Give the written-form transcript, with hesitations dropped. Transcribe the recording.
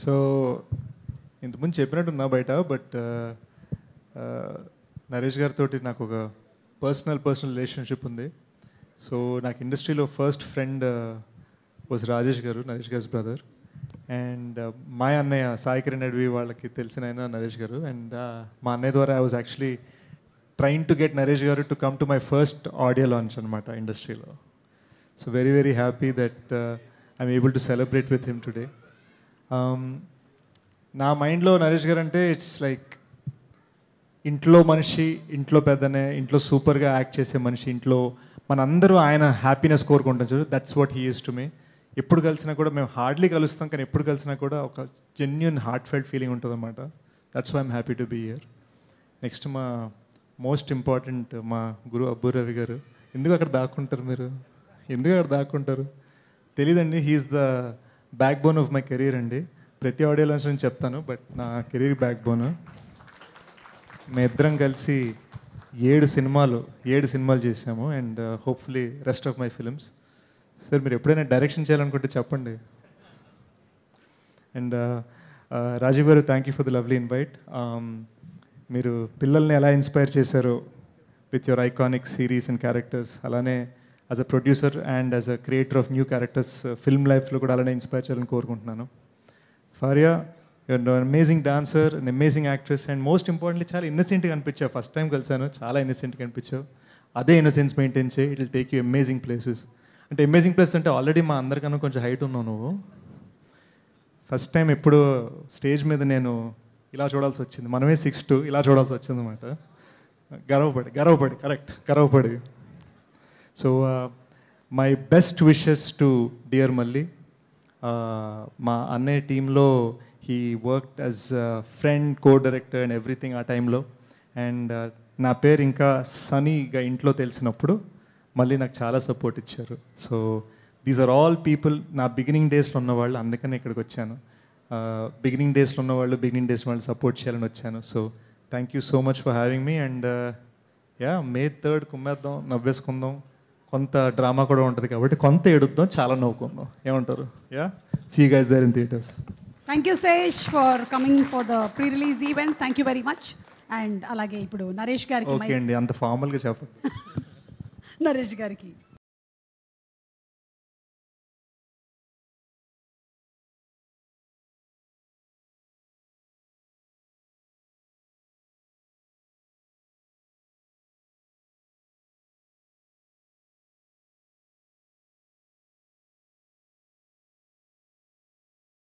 So ఇంతకుముందు చెప్పినట్టున్నా బయట, but Naresh గారితో నాకు ఒక పర్సనల్ రిలేషన్షిప్ ఉంది. సో నాకు ఇండస్ట్రీలో ఫస్ట్ ఫ్రెండ్ వాజ్ రాజేష్ గారు, నరేష్ గారి బ్రదర్. అండ్ మా అన్నయ్య సాయి కిరణ్ అడ్వి వాళ్ళకి తెలిసిన ఆయన నరేష్ గారు. అండ్ మా అన్నయ్య ద్వారా I was actually trying to get Naresh garu to come to my first audio launch అనమాట ఇండస్ట్రీలో. So very happy that I'm able to celebrate with him today. నా మైండ్లో నరేష్ గారు అంటే ఇట్స్ లైక్ ఇంట్లో మనిషి, ఇంట్లో పెద్దనే, ఇంట్లో సూపర్గా యాక్ట్ చేసే మనిషి, ఇంట్లో మనందరూ ఆయన హ్యాపీనెస్ కోరుకుంటాం చూడు. That's what he is to me. ఎప్పుడు కలిసినా కూడా మేము హార్డ్లీ కలుస్తాం, కానీ ఎప్పుడు కలిసినా కూడా ఒక జెన్యున్ హార్ట్ ఫెల్ట్ ఫీలింగ్ ఉంటుంది అన్నమాట. That's why I'm happy to be here. Next మా మోస్ట్ ఇంపార్టెంట్ మా గురు అబ్బు రవి గారు. ఎందుకు అక్కడ దాక్కుంటారు మీరు? ఎందుకు అక్కడ దాక్కుంటారు తెలీదండి. He's the back bone of my career అండి. ప్రతి ఆడియోలో నేను చెప్తాను, బట్ నా కెరీర్ బ్యాక్ బోన్. మేము ఇద్దరం కలిసి 7 సినిమాలు చేసాము. And hopefully rest of my films. Sir మీరు ఎప్పుడైనా డైరెక్షన్ చేయాలనుకుంటే చెప్పండి. And Rajiv garu, thank you for the lovely invite. మీరు పిల్లల్ని ఎలా ఇన్స్పైర్ చేశారో with your iconic series and characters, అలానే as a producer and as a creator of new characters film లైఫ్లో కూడా అలానే ఇన్స్పైర్ చేయాలని కోరుకుంటున్నాను. Faria, you're an amazing dancer, an amazing actress, and most importantly చాలా ఇన్నసెంట్గా అనిపించావు. ఫస్ట్ టైం కలిసాను, చాలా ఇన్నసెంట్గా అనిపించావు. అదే ఇన్నసెన్స్ మెయింటైన్ చేయి, it will take you amazing places. అంటే అమేజింగ్ ప్లేస్ అంటే ఆల్రెడీ మా అందరికన్నా కొంచెం హైట్ ఉన్నావు నువ్వు. ఫస్ట్ టైం ఎప్పుడు స్టేజ్ మీద నేను ఇలా చూడాల్సి వచ్చింది. మనమే 6'2" ఇలా చూడాల్సి వచ్చింది అనమాట. గర్వపడి. So my best wishes to dear Malli. మా అన్నయ్య టీంలో he worked as friend, co-director and everything ఆ టైంలో. అండ్ నా పేరు ఇంకా సనీగా ఇంట్లో తెలిసినప్పుడు మళ్ళీ నాకు చాలా సపోర్ట్ ఇచ్చారు. So these are all people నా బిగినింగ్ డేస్లో ఉన్నవాళ్ళు, అందుకని ఇక్కడికి వచ్చాను. బిగినింగ్ డేస్లో ఉన్నవాళ్ళు, బిగినింగ్ డేస్ వాళ్ళు సపోర్ట్ చేయాలని వచ్చాను. So thank you so much for having me. And May 3rd కుమ్మేద్దాం, నవ్వేసుకుందాం. కొంత డ్రామా కూడా ఉంటుంది కాబట్టి కొంత ఏడుద్దాం, చాలా నవ్వుకుందాం. ఏమంటారు? See you guys there in theatres. Thank you Sesh for coming for the pre release event. Thank you very much. And అలాగే ఇప్పుడు నరేష్ గారికి ఓకే అండి, అంత ఫార్మల్గా చెప్పండి. నరేష్ గారికి